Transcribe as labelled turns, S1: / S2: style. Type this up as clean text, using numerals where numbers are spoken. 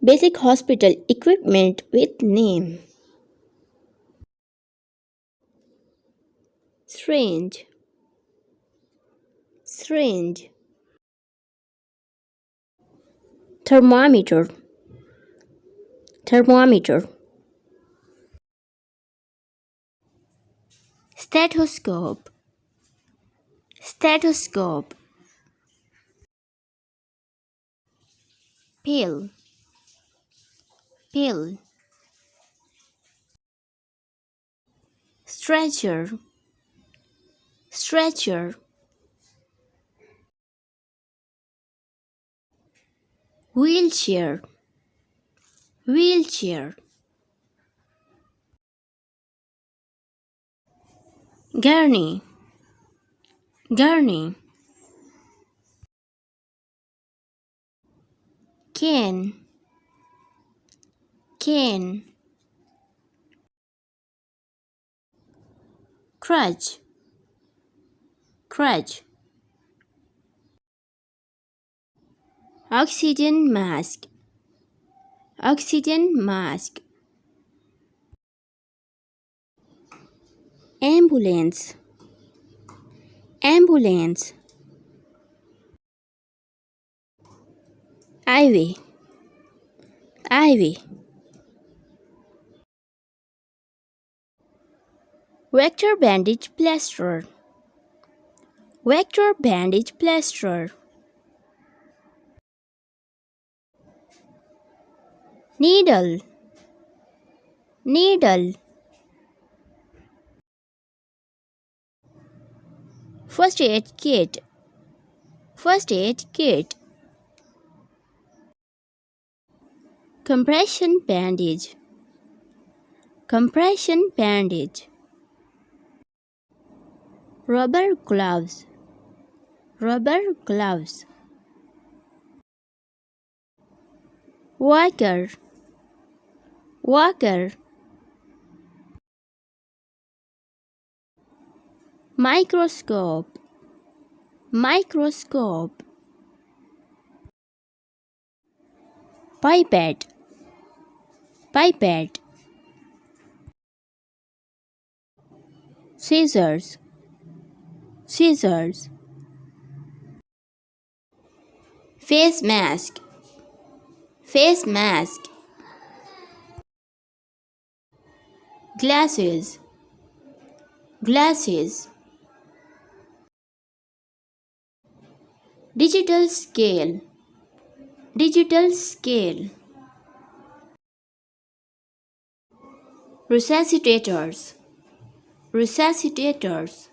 S1: Basic hospital equipment with name. Syringe. Syringe. Thermometer. Thermometer. Stethoscope. Stethoscope. Pill. Pill. Stretcher. Stretcher. Wheelchair. Wheelchair. Gurney. Gurney. Cane. Cane. Crutch. Crutch. Oxygen mask. Oxygen mask. Ambulance. Ambulance. IV. IV. Vector bandage plaster. Vector bandage plaster. Needle. Needle. First aid kit. First aid kit. Compression bandage. Compression bandage. Rubber gloves. Rubber gloves. Walker. Walker. Microscope. Microscope. Pipette. Pipette. Scissors. Scissors. Face mask. Face mask. Glasses. Glasses. Digital scale. Digital scale. Resuscitators. Resuscitators.